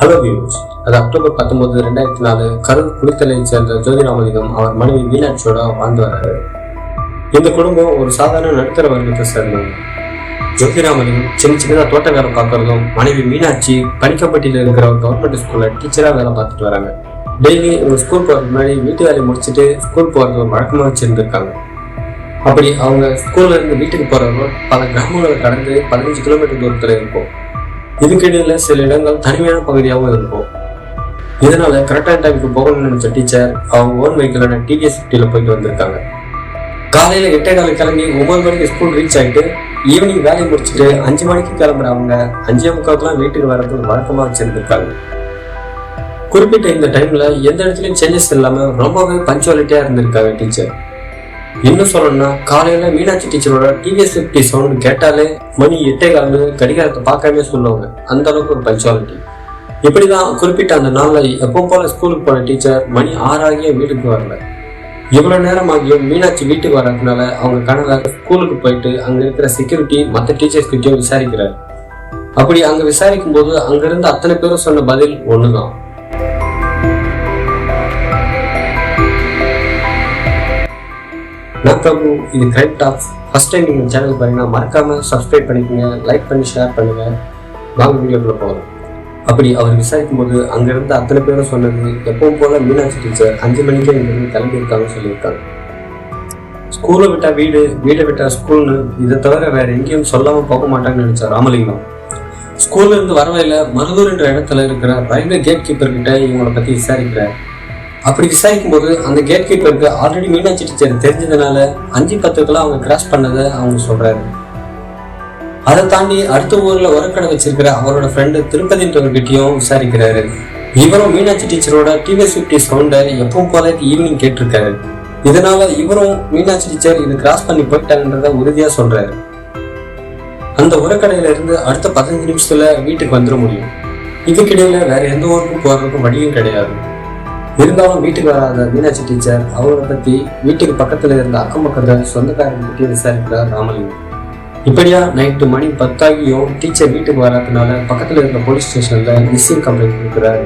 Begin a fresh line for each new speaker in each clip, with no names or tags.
Hello views. அது October 19, 2004 Karur குளித்தலையை சேர்ந்த ஜோதிராமலிங்கம் அவர் மனைவி மீனாட்சியோட வாழ்ந்து வர்றாரு. இந்த குடும்பம் ஒரு சாதாரண நடுத்தர வர்க்கத்தை சேர்ந்தவங்க. ஜோதிராமலிங்கம் சின்னதாக தோட்ட வேலை பார்க்கறதும், மனைவி மீனாட்சி பணிக்கப்பட்டியில் இருக்கிற ஒரு கவர்மெண்ட் ஸ்கூல்ல டீச்சரா வேலை பார்த்துட்டு வராங்க. டெய்லி இவங்க ஸ்கூல் போறதுக்கு முன்னாடி வீட்டு வேலையை முடிச்சுட்டு ஸ்கூல் போறது ஒரு வழக்கமாக வச்சிருந்திருக்காங்க. அப்படி அவங்க ஸ்கூல்ல இருந்து வீட்டுக்கு போறவங்க பல கிராமங்களை கடந்து 15 கிலோமீட்டர் தூரத்துல இருக்கும். இதுக்கிடையில சில இடங்கள் தனிமையான பகுதியாகவும் இருக்கும். இதனால கரெக்டான டைமுக்கு போகணும்னு நினைச்ச டீச்சர் அவங்க ஓன் வெஹிக்கிளான டிவிஎஸ் 50 போயிட்டு வந்திருக்காங்க. காலையில 8:15 கிளம்பி 9 மணிக்கு ஸ்கூல் ரீச் ஆகிட்டு ஈவினிங் வேலையை முடிச்சுட்டு 5 மணிக்கு கிளம்புற அவங்க 5:45 வீட்டுக்கு வர்றது வழக்கமா வச்சிருந்திருக்காங்க. குறிப்பிட்ட இந்த டைம்ல எந்த இடத்துலயும் சேஞ்சஸ் இல்லாம ரொம்பவே பஞ்சுவாலிட்டியா இருந்திருக்காங்க டீச்சர். இன்னும் சொல்லணும்னா காலையில மீனாட்சி டீச்சரோட டிவிஎஸ் 50 சவுண்ட் கேட்டாலே மணி 8:15 கடிகாரத்தை பார்க்காம சொல்லுவாங்க. அந்த அளவுக்கு ஒரு பஞ்சுவாலிட்டி. இப்படிதான் குறிப்பிட்ட அந்த நாள்ல எப்பவும் போல ஸ்கூலுக்கு போன டீச்சர் மணி 6 ஆகிய வீட்டுக்கு வரல. இவ்வளவு நேரம் ஆகியும் மீனாட்சி வீட்டுக்கு வர்றதுனால அவங்க கணவர் ஸ்கூலுக்கு போயிட்டு அங்க இருக்கிற செக்யூரிட்டி மற்ற டீச்சர்ஸ் கிட்டயும் விசாரிக்கிறார். அப்படி அங்க விசாரிக்கும் போது அங்க இருந்த அத்தனை பேரும் சொன்ன பதில் ஒண்ணுதான். நான் பிரபு, இது கிரைம் டாக்ஸ். ஃபர்ஸ்ட் டைம் நீங்கள் சேனல் பாருங்கன்னா மறக்காம சப்ஸ்கிரைப் பண்ணிக்கோங்க, லைக் பண்ணி ஷேர் பண்ணுங்க. வாங்க வீடியோக்குள்ள போகிறோம். அப்படி அவர் விசாரிக்கும் போது அங்க இருந்த அத்தனை பேரும் சொன்னது எப்பவும் போல மீனாட்சி டீச்சர் 5 மணிக்கே இங்கிருந்து கிளம்பி இருக்காங்கன்னு சொல்லியிருக்காங்க. ஸ்கூலை விட்டா வீடு, வீடை விட்டா ஸ்கூல்னு இதை தவிர வேற எங்கேயும் சொல்லாம போக மாட்டாங்கன்னு நினைச்சார் ராமலிங்கம். ஸ்கூல்ல இருந்து வரவையில மருதூர் என்ற இடத்துல இருக்கிற ரயில்வே கேட் கீப்பர் கிட்ட இவங்களை பத்தி விசாரிக்கிறார். அப்படி விசாரிக்கும் போது அந்த கேட் கீப்பருக்கு ஆல்ரெடி மீனாட்சி டீச்சர் தெரிஞ்சதுனால 5:10 அவங்க கிராஸ் பண்ணதை அவங்க சொல்றாரு. அதை தாண்டி அடுத்த ஊர்ல உரக்கடை வச்சிருக்கிற அவரோட ஃப்ரெண்டு திருப்பதின்றவர்கிட்டயும் விசாரிக்கிறாரு. இவரும் மீனாட்சி டீச்சரோட டிவிஎஸ் 50 சவுண்டை எப்பவும் போல ஈவினிங் கேட்டிருக்காரு. இதனால இவரும் மீனாட்சி டீச்சர் இது கிராஸ் பண்ணி போயிட்டாங்கன்றத உறுதியா சொல்றாரு. அந்த உரக்கடையில இருந்து அடுத்த 15 நிமிஷத்துல வீட்டுக்கு வந்துட முடியும். இதுக்கிடையில வேற எந்த ஊருக்கும் போறதுக்கும் வழியும் கிடையாது. இருந்தாலும் வீட்டுக்கு வராத மீனாட்சி டீச்சர் அவங்கள பத்தி வீட்டுக்கு பக்கத்துல இருந்த அக்கம் பக்கத்துல சொந்தக்காரங்க விசாரிக்கிறார் ராமலிங்கம். இப்படியா நைட்டு மணி 10 ஆகியும் டீச்சர் வீட்டுக்கு வராதனால பக்கத்துல இருந்த போலீஸ் ஸ்டேஷன்ல மிஸ்ஸிங் கம்ப்ளைண்ட் கொடுக்கிறாரு.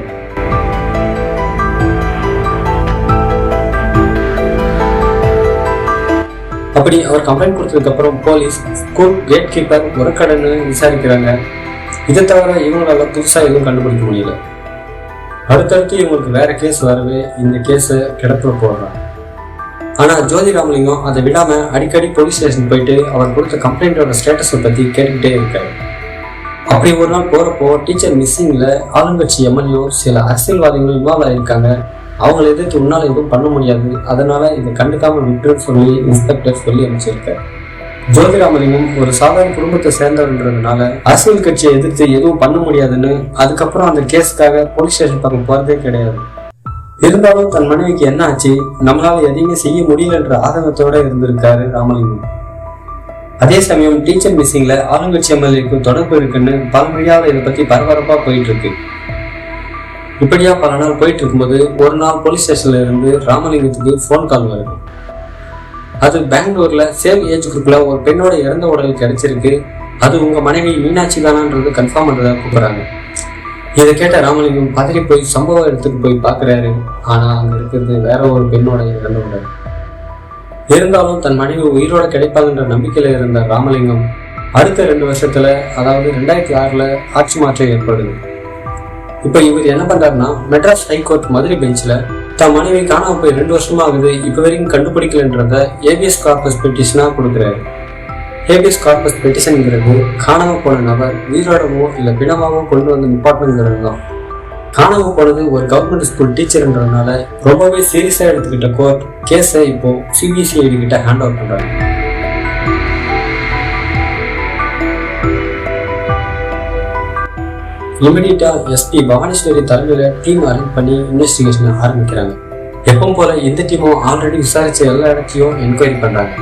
அப்படி அவர் கம்ப்ளைண்ட் கொடுத்ததுக்கு அப்புறம் போலீஸ் ஸ்கூல் கேட் கீப்பர் உரக்கடன்னு விசாரிக்கிறாங்க. இதை தவிர இவங்களால புதுசா எதுவும் கண்டுபிடிக்க முடியல. அடுத்தடுத்து இவங்களுக்கு வேற கேஸ் வரவே இந்த கேஸை கிடப்புல போடுறாங்க. ஆனா ஜோதிராமலிங்கம் அதை விடாம அடிக்கடி போலீஸ் ஸ்டேஷன் போயிட்டு அவர் கொடுத்த கம்ப்ளைண்டோட ஸ்டேட்டஸை பத்தி கேட்டுக்கிட்டே இருக்காரு. அப்படி ஒரு நாள் போறப்போ டீச்சர் மிஸ்ஸிங்ல ஆளுங்கட்சி எம்எல்ஏ சில அரசியல்வாதிகளும் இன்வால்வ் ஆயிருக்காங்க. அவங்களை எதிர்த்து உன்னால எதுவும் பண்ண முடியாது, அதனால இதை கண்டுக்காம விட்டுன்னு சொல்லி இன்ஸ்பெக்டர் சொல்லி அனுப்பிச்சிருக்காரு. ஜோதிராமலிங்கம் ஒரு சாதாரண குடும்பத்தை சேர்ந்தவர்ன்றதுனால அரசியல் கட்சியை எதிர்த்து எதுவும் பண்ண முடியாதுன்னு அதுக்கப்புறம் அந்த கேஸுக்காக போலீஸ் ஸ்டேஷன் பக்கம் போறதே கிடையாது. இருந்தாலும் தன் மனைவிக்கு என்ன ஆச்சு, நம்மளால எதையுமே செய்ய முடியலன்ற ஆதங்கத்தோட இருந்திருக்காரு ராமலிங்கம். அதே சமயம் டீச்சர் மிஸ்ஸிங்ல ஆளுங்கட்சி எம்எல்ஏக்கு தொடர்பு இருக்குன்னு பல மீடியாவில் இதை பத்தி பரபரப்பா போயிட்டு இருக்கு. இப்படியா பல நாள் போயிட்டு இருக்கும்போது ஒரு நாள் போலீஸ் ஸ்டேஷன்ல இருந்து ராமலிங்கத்துக்கு போன் கால் வருது. அது பெங்களூர்ல சேம் ஏஜ் குரூப்ல ஒரு பெண்ணோட இறந்த உடல் கிடைச்சிருக்கு, அது உங்க மனைவி மீனாட்சி தானான்றது கன்ஃபார்ம் பண்றதா கூப்பிடுறாங்க. இதை கேட்ட ராமலிங்கம் பதறி போய் சம்பவ இடத்துக்கு போய் பாக்குறாரு. ஆனா அங்க இருக்கிறது வேற ஒரு பெண்ணோட இறந்த உடல். இருந்தாலும் தன் மனைவி உயிரோட கிடைப்பாங்கன்ற நம்பிக்கையில இருந்த ராமலிங்கம் அடுத்த 2 வருஷத்துல, அதாவது 2006 ஆட்சி மாற்றம் ஏற்படுது. இப்ப இவர் என்ன பண்றாருன்னா மெட்ராஸ் ஹைகோர்ட் மதுரை பெஞ்ச்ல தன் மனைவி காணாம போய் 2 வருஷமா ஆகுது, இப்ப வரைக்கும் கண்டுபிடிக்கலன்றத ஏபிஎஸ் கார்பஸ் பெட்டிஷனா கொடுக்குறாரு. ஏபிஎஸ் கார்பஸ் பெட்டிஷன்ங்கிறது காணாம போன நபர் உயிரோடவோ இல்ல பிணமாவோ கொண்டு வந்து நிப்பாட்டணுங்கிறது தான். காணாம போனது ஒரு கவர்மெண்ட் ஸ்கூல் டீச்சர்ன்றதுனால ரொம்பவே சீரியஸா எடுத்துக்கிட்ட கோர்ட் கேஸை இப்போ சிபிசிஐடி கிட்ட ஹேண்ட் ஓவர் பண்றாங்க. இமிடியட்டா எஸ்பி பவானீஸ்வரி தலைமையில டீம் அரேஞ்ச் பண்ணி இன்வெஸ்டிகேஷன் ஆரம்பிக்கிறாங்க. எப்பவும் போல இந்த டீமும் ஆல்ரெடி விசாரிச்ச எல்லா இடத்தையும் என்கொயரி பண்றாங்க.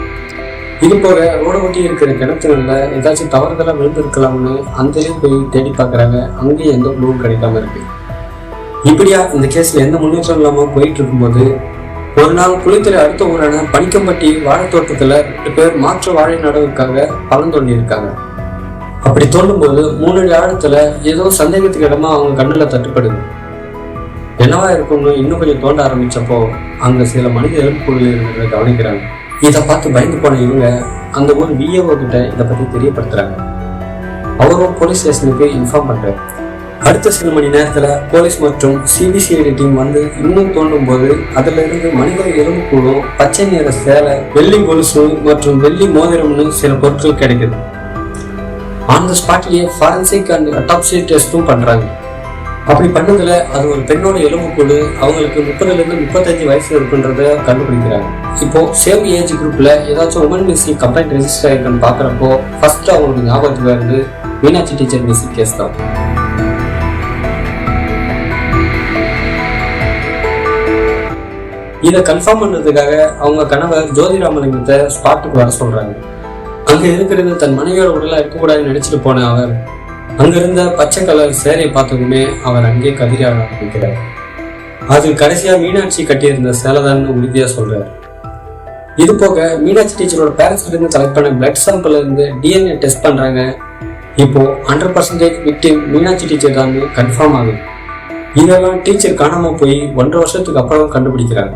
இது போல ரோட ஒட்டி இருக்கிற கிணத்துகள்ல ஏதாச்சும் தவறுதலா விழுந்திருக்கலாம்னு அந்த போய் தேடி பாக்குறாங்க. அங்கேயும் எந்த க்ளூவும் கிடைக்காம இருக்கு. இப்படியா இந்த கேஸ்ல எந்த முன்னேற்றம் இல்லாம போயிட்டு இருக்கும்போது ஒரு நாள் குளித்தலை அடுத்த ஊரான பனிக்கம்பட்டி வாழைத்தோட்டத்துல 2 பேர் மாற்று வாழை நடவுக்காக பலன் தோண்டி இருக்காங்க. அப்படி தோண்டும் போது 3 அடி ஆழத்துல ஏதோ சந்தேகத்துக்கு இடமா அவங்க கண்ணுல தட்டுப்படுது. என்னவா இருக்கும்னு இன்னும் கொஞ்சம் தோண்ட ஆரம்பிச்சப்போ அங்க சில மனித எலும்புக்கூடுகள் இருக்கிறத கவனிக்கிறாங்க. இதை பார்த்து பயந்து போன இவங்க அந்த ஊர் விஏஓ கிட்ட இதை பத்தி தெரியப்படுத்துறாங்க. அவரும் போலீஸ் ஸ்டேஷனுக்கு இன்ஃபார்ம் பண்றாரு. அடுத்த சில மணி நேரத்துல போலீஸ் மற்றும் சிபிசிஐடி டீம் வந்து இன்னும் தோண்டும் போது அதுல இருந்து மனித எலும்புக்கூடும், பச்சை நிற சேலை, வெள்ளி கொலுசு மற்றும் வெள்ளி மோதிரம்னு சில பொருட்கள் கிடைக்குது. ஆன் த ஸ்பாட்லயே ஃபாரன்சிக் அண்ட் அட்டாப்சி டெஸ்டும் பண்றாங்க. அப்படி பண்ணதுல அது ஒரு பெண்ணோட எலும்புக்கூடு, அவங்களுக்கு 30-35 வயசு இருக்குன்றத கண்டுபிடிக்கிறாங்க. இப்போ சேம் ஏஜ் குரூப்ல ஏதாச்சும் உமன் மிஸ்ஸிங் கம்ப்ளைண்ட் ரெஜிஸ்டர் ஆயிருக்குன்னு பாக்குறப்போ ஃபர்ஸ்ட் அவங்களுக்கு ஞாபகத்துக்கு வருது மீனாட்சி டீச்சர் மிஸ்ஸிங் கேஸ் தான். இதை கன்ஃபார்ம் பண்றதுக்காக அவங்க கணவர் ஜோதிராமலிங்கத்தை ஸ்பாட்டுக்கு வர சொல்றாங்க. அங்க இருக்கிறது தன் மனைவியோட உடலா இருக்கக்கூடாதுன்னு நினைச்சிட்டு போன அவர் அங்க இருந்த பச்சை கலர் சேலையை பார்த்ததுமே அவர் அங்கே கதிர ஆரம்பிக்கிறார். அது கடைசியா மீனாட்சி கட்டியிருந்த சேலைதான்னு உறுதியா சொல்றாரு. இது போக மீனாட்சி டீச்சரோட பேரண்ட்ஸ்ல இருந்து கலெக்ட் பண்ண பிளட் சாம்பிள் இருந்து டிஎன்ஏ டெஸ்ட் பண்றாங்க. இப்போ 100% விக்டிம் மீனாட்சி டீச்சர் தான் கன்ஃபார்ம் ஆகுது. இதெல்லாம் டீச்சர் காணாம போய் 1.5 வருஷத்துக்கு அப்புறம் கண்டுபிடிக்கிறாங்க.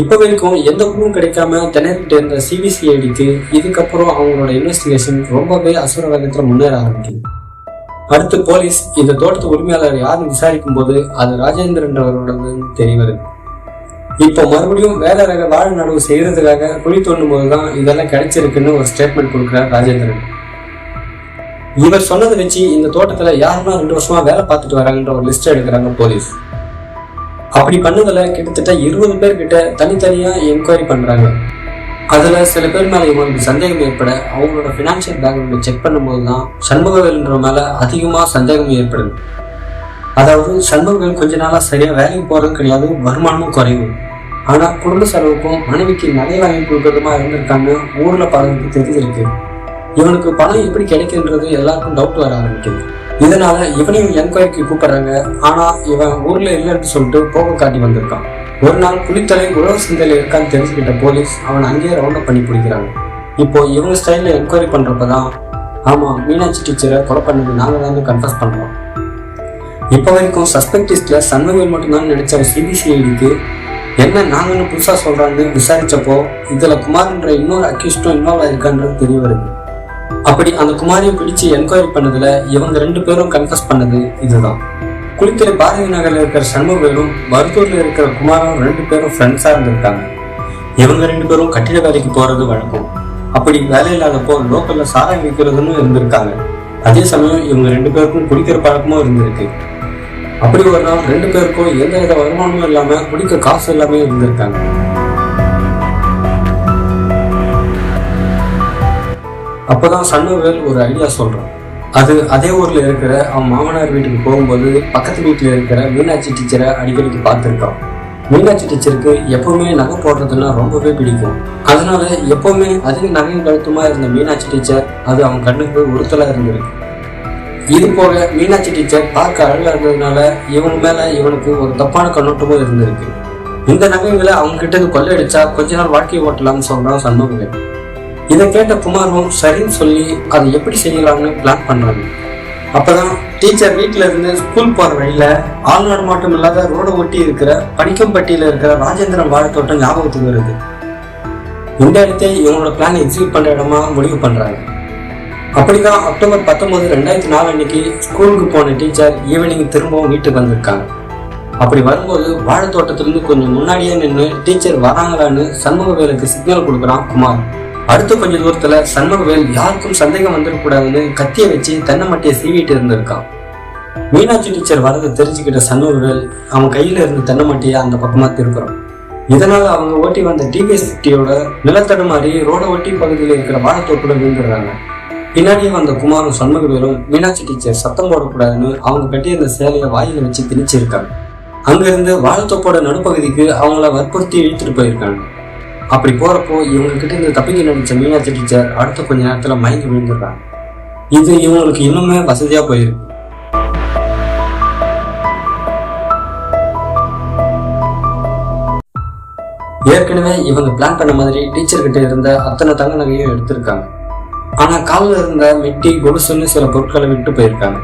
இப்ப வரைக்கும் எந்த குழுவும் கிடைக்காம திணறிட்டு இருந்த சிபிசிஐடிக்கு இதுக்கப்புறம் அவங்களோட இன்வெஸ்டிகேஷன் ரொம்பவே அசுர வேகத்துல முன்னேற ஆரம்பிக்குது. அடுத்து போலீஸ் இந்த தோட்டத்து உரிமையாளர் யாருன்னு விசாரிக்கும் போது அது ராஜேந்திரன்றவரோடது தெரிய வருது. இப்போ மறுபடியும் வேற ரக வாழை நடவு செய்யறதுக்காக குழி தோண்டும் போதுதான் இதெல்லாம் கிடைச்சிருக்குன்னு ஒரு ஸ்டேட்மெண்ட் கொடுக்குறார் ராஜேந்திரன். இவர் சொன்னதை வச்சு இந்த தோட்டத்துல யாருன்னா 2 வருஷமா வேலை பார்த்துட்டு வராங்கன்ற ஒரு லிஸ்ட் எடுக்கிறாங்க போலீஸ். அப்படி பண்ணதுல கிட்டத்தட்ட 20 பேர் கிட்ட தனித்தனியா என்கொயரி பண்றாங்க. அதுல சில பேர் மேல இவங்களுக்கு சந்தேகம் ஏற்பட அவங்களோட பினான்சியல் பேக்ரவுண்ட் செக் பண்ணும்போதுதான் சண்முகவேல்ன்ற மேல அதிகமா சந்தேகம் ஏற்படுது. அதாவது சண்முகவேல் கொஞ்ச நாளா சரியா வேலைக்கு போறது கிடையாது, வருமானமும் குறைவு. ஆனா குடும்ப செலவுக்கும் மனைவிக்கு நகை வாங்கி கொடுக்கறதுமா இருந்திருக்காங்க. ஊர்ல பலருக்கு தெரிஞ்சிருக்கு. இவனுக்கு பணம் எப்படி கிடைக்குன்றது எல்லாருக்கும் டவுட் வர ஆரம்பிக்குது. இதனால இவனையும் என்கொயரிக்கு கூப்பிடுறாங்க. ஆனா இவன் ஊர்ல இல்லைன்னு சொல்லிட்டு போக காட்டி வந்திருக்கான். ஒரு நாள் புலித்தலை உழவு சந்தையில இருக்கான்னு தெரிஞ்சுக்கிட்ட போலீஸ் அவன் அங்கேயே ரவுண்ட் பண்ணி பிடிக்கிறாங்க. இப்போ இவங்க ஸ்டைல்ல என்கொயரி பண்றப்பதான் ஆமா மீனாட்சி டீச்சரை கொலை பண்ணது நாங்க தான் கன்ஃபர்ஸ் பண்றோம். இப்ப வரைக்கும் சஸ்பெக்ட் லிஸ்ட்ல சண்முகவேல் மட்டும்தான் நினைச்ச சிபிசிஐடிக்கு என்ன நாங்கன்னு புதுசா சொல்றான்னு விசாரிச்சப்போ இதுல குமார்ன்ற இன்னொரு அக்யூஸ்டும் இன்வால்வ் ஆயிருக்கான்றது தெரிய வருது. அப்படி அந்த குமாரியை பிடிச்சு என்கொயரி பண்ணதுல இவங்க 2 பேரும் கன்ஃபஸ் பண்ணது இதுதான். குளித்துறை பாரதி நகர்ல இருக்கிற சண்முகவேலும் மருத்தூர்ல இருக்கிற குமாரும் 2 பேரும் ஃப்ரெண்ட்ஸா இருந்திருக்காங்க. இவங்க 2 பேரும் கட்டிட வேலைக்கு போறது வழக்கம். அப்படி வேலை இல்லாதப்போ லோக்கல்ல சாராயம் விற்கிறதுன்னு இருந்திருக்காங்க. அதே சமயம் இவங்க 2 பேருக்கும் குடிக்கிற பழக்கமும் இருந்திருக்கு. அப்படி ஒரு நாள் 2 பேருக்கும் எந்த வித வருமானமும் இல்லாம குடிக்க காசு எல்லாமே இருந்திருக்காங்க. அப்பதான் சண்முகவேல் ஒரு ஐடியா சொல்றான். அது அதே ஊர்ல இருக்கிற அவன் மாமனார் வீட்டுக்கு போகும்போது பக்கத்து வீட்டுல இருக்கிற மீனாட்சி டீச்சரை அடிக்கடிக்கு பார்த்திருக்கான். மீனாட்சி டீச்சருக்கு எப்பவுமே நகை போடுறதுன்னா ரொம்பவே பிடிக்கும். அதனால எப்பவுமே அதிக நகையும் கழுத்துமா இருந்த மீனாட்சி டீச்சர் அது அவன் கண்ணுக்கு உறுத்தலா இருந்திருக்கு. இது போக மீனாட்சி டீச்சர் பார்க்க அழகா இருந்ததுனால இவன் மேல இவனுக்கு ஒரு தப்பான கண்ணோட்டமும் இருந்திருக்கு. இந்த நகைகளை அவங்க கிட்ட கொள்ளையடிச்சா கொஞ்ச நாள் வாழ்க்கையை ஓட்டலாம்னு சொல்றான் சண்முகவேல். இதை கேட்ட குமாரும் சரின்னு சொல்லி அதை எப்படி செய்யலாம்னு பிளான் பண்றாங்க. அப்பதான் டீச்சர் வீட்டுல இருந்து ஸ்கூல் போற வழியில ஆள்நாடு மட்டும் இல்லாத ரோட ஒட்டி இருக்கிற படிக்கம்பட்டியில இருக்கிற ராஜேந்திரன் வாழைத்தோட்டம் ஞாபகத்துக்கு வருது. இந்த இடத்தை இவங்களோட பிளான் எக்ஸிக்யூட் பண்ற இடமா முடிவு பண்றாங்க. அப்படிதான் அக்டோபர் 19, 2004 அன்னைக்கு ஸ்கூலுக்கு போன டீச்சர் ஈவினிங் திரும்பவும் வீட்டுக்கு வந்திருக்காங்க. அப்படி வரும்போது வாழைத்தோட்டத்திலிருந்து கொஞ்சம் முன்னாடியே நின்று டீச்சர் வராங்களான்னு சண்முகவேலுக்கு சிக்னல் கொடுக்குறான் குமார். அடுத்த கொஞ்ச தூரத்துல சண்முகவேல் யாருக்கும் சந்தேகம் வந்துடக்கூடாதுன்னு கத்திய வச்சு தென்னை மட்டையை சீவிட்டு இருந்திருக்கான். மீனாட்சி டீச்சர் வரதை தெரிஞ்சுக்கிட்ட சண்முகவேல் அவன் கையில இருந்து தென்னை மட்டையை அந்த பக்கமா திருப்புறான். இதனால அவங்க ஓட்டி வந்த டிவிஎஸ் 50யோட நிலத்தடுமாறி ரோட ஒட்டி பகுதியில் இருக்கிற வாழைத்தோப்புல விழுந்துடுறாங்க. பின்னாடியே வந்த குமாரும் சண்முகவேலும் மீனாட்சி டீச்சர் சத்தம் போடக்கூடாதுன்னு அவங்க கட்டியிருந்த சேலையை வாயில வச்சு திணிச்சிருக்காங்க. அங்கிருந்து வாழைத்தோப்போட நடுப்பகுதிக்கு அவங்கள வற்புறுத்தி இழுத்துட்டு போயிருக்காங்க. அப்படி போறப்போ இவங்க கிட்ட இருந்து தப்பிக்க நினைச்ச மீனாட்சி டீச்சர் அடுத்த கொஞ்ச நேரத்துல மயங்கி விழுந்துடுறாங்க. இது இவங்களுக்கு இன்னுமே வசதியா போயிருக்கு. ஏற்கனவே இவங்க பிளான் பண்ண மாதிரி டீச்சர் கிட்ட இருந்த அத்தனை தங்க நகையும் எடுத்திருக்காங்க. ஆனா காலில் இருந்த மெட்டி கொலுசுன்னு சில பொருட்களை விட்டு போயிருக்காங்க.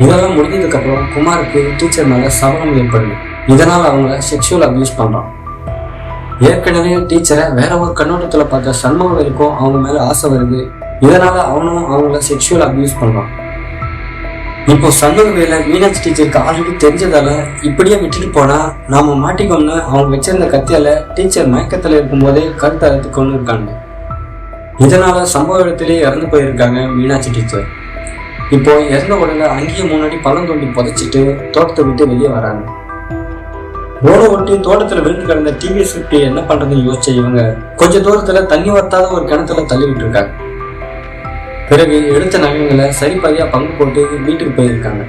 இதெல்லாம் முடிஞ்சதுக்கு அப்புறம் குமாருக்கு டீச்சர் மேல சபலம் ஏற்படுது. இதனால அவங்க செக்ஷுவல் அபியூஸ் பண்றான். ஏற்கனவே டீச்சரை வேற ஒரு கண்ணோட்டத்துல பார்த்த சண்முகவேலுக்கும் அவங்க மேல ஆசை வருது. இதனால அவனும் அவங்கள செக்ஷுவல் அபியூஸ் பண்றான். இப்போ சண்முகவேல மீனாட்சி டீச்சருக்கு ஆல்ரெடி தெரிஞ்சதால இப்படியே விட்டுட்டு போனா நாம மாட்டிக்கோம்னு அவங்க வச்சிருந்த கத்தியால டீச்சர் மயக்கத்துல இருக்கும் போதே கருத்தை அறுத்து கொண்டு இருக்காங்க. இதனால சம்பவ இடத்திலேயே இறந்து போயிருக்காங்க மீனாட்சி டீச்சர். இப்போ இறந்த உடனே அங்கேயே முன்னாடி பள்ளம் தோண்டி புதைச்சிட்டு தோட்டத்தை விட்டு வெளியே வராங்க. ரோட ஒட்டி தோட்டத்துல விழுந்து கிடந்த டிவிஎஸ் 50 என்ன பண்றதுன்னு யோசிச்ச இவங்க கொஞ்ச தூரத்துல தண்ணி வத்தாத ஒரு கிணத்துல தள்ளி விட்டு இருக்காங்க. பிறகு எடுத்த நகைகளை சரிபாதியா பங்கு போட்டு வீட்டுக்கு போயிருக்காங்க.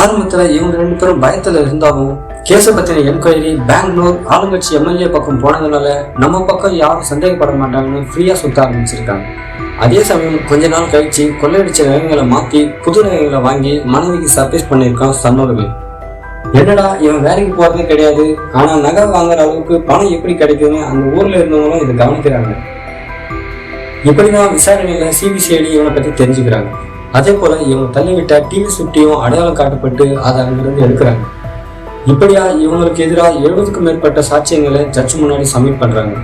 ஆரம்பத்துல இவங்க 2 பேரும் பயத்துல இருந்தாலும் கேஸை பத்தின என்கொயரி பெங்களூர் ஆளுங்கட்சி எம்எல்ஏ பக்கம் போனதுனால நம்ம பக்கம் யாரும் சந்தேகப்பட மாட்டாங்கன்னு ஃப்ரீயா சுத்த ஆரம்பிச்சிருக்காங்க. அதே சமயம் கொஞ்ச நாள் கழிச்சு கொள்ளையடிச்ச நகைகளை மாத்தி புது நகைகளை வாங்கி மனைவிக்கு சர்ப்ரைஸ் பண்ணியிருக்கான் சண்முகவேல். என்னடா இவன் வேலைக்கு போறதே கிடையாது, ஆனா நகை வாங்குற அளவுக்கு பணம் எப்படி கிடைக்குதுன்னு அந்த ஊர்ல இருந்தவங்களும் இதை கவனிக்கிறாங்க. இப்படிதான் விசாரணையில சிபிசிஐடி இவனை பத்தி தெரிஞ்சுக்கிறாங்க. அதே போல இவங்க தள்ளிவிட்ட டிவிஎஸ் 50 அடையாளம் காட்டப்பட்டு அதை அங்கிருந்து எடுக்கிறாங்க. இப்படியா இவங்களுக்கு எதிராக 70க்கும் மேற்பட்ட சாட்சியங்களை ஜட்ஜ் முன்னாடி சப்மிட் பண்றாங்க.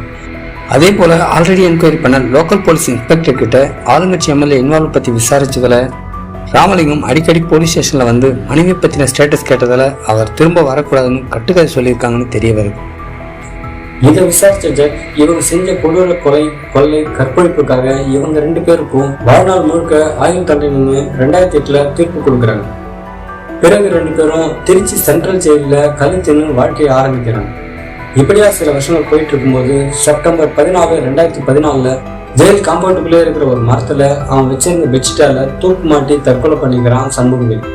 அதே போல ஆல்ரெடி என்கொயரி பண்ண லோக்கல் போலீஸ் இன்ஸ்பெக்டர் கிட்ட ஆளுங்கட்சி எம்எல்ஏ இன்வால்வ் பத்தி விசாரிச்சதுல ராமலிங்கம் அடிக்கடி போலீஸ் ஸ்டேஷன்ல வந்து மனைவி பத்தின ஸ்டேட்டஸ் கேட்டதால அவர் திரும்ப வரக்கூடாதுன்னு கட்டுக்கதை சொல்லியிருக்காங்கன்னு தெரிய வருது. இதை விசாரிச்ச ஜட்ஜ் இவங்க செஞ்ச கொடூர கொலை கொள்ளை கற்பழிப்புக்காக இவங்க 2 பேருக்கும் வாழ்நாள் முழுக்க ஆயுள் தண்டனை 2008 தீர்ப்பு கொடுக்குறாங்க. பிறகு 2 பேரும் திருச்சி சென்ட்ரல் ஜெயில கழுத்தின்னு வாழ்க்கையை ஆரம்பிக்கிறாங்க. இப்படியா சில வருஷங்கள் போயிட்டு இருக்கும்போது செப்டம்பர் 14, 2014 ஜெயில் காம்பவுண்டுக்குள்ளே இருக்கிற ஒரு மரத்துல அவன் வச்சிருந்த பெட்ஷீட்டால தூக்கு மாட்டி தற்கொலை பண்ணிக்கிறான் சண்முகவேல்.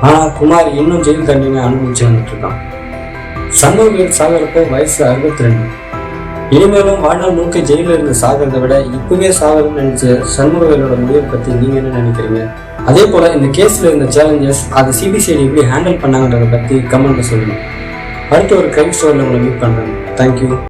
ஆனா குமார் இன்னும் ஜெயில் தண்டனை அனுபவிச்சு வந்துட்டு இருக்கான். சண்முகவேல் சாகிறப்போ வயசு 62. இனிமேலும் வாழ்நாள் முழுக்க ஜெயில இருந்து சாகிறத விட இப்பவே சாகணும்னு நினைச்ச சண்முகவேலோட முடிவை பத்தி நீங்க என்ன நினைக்கிறீங்க? அதே போல இந்த கேஸ்ல இருந்த சேலஞ்சஸ் அதை சிபிசிஐடி எப்படி ஹேண்டில் பண்ணாங்கன்றத பத்தி கமெண்ட்ல சொல்லுங்க. அடுத்த ஒரு கிரைம் ஸ்டோரியில் உங்களை மீட் பண்றேன். தேங்க்யூ.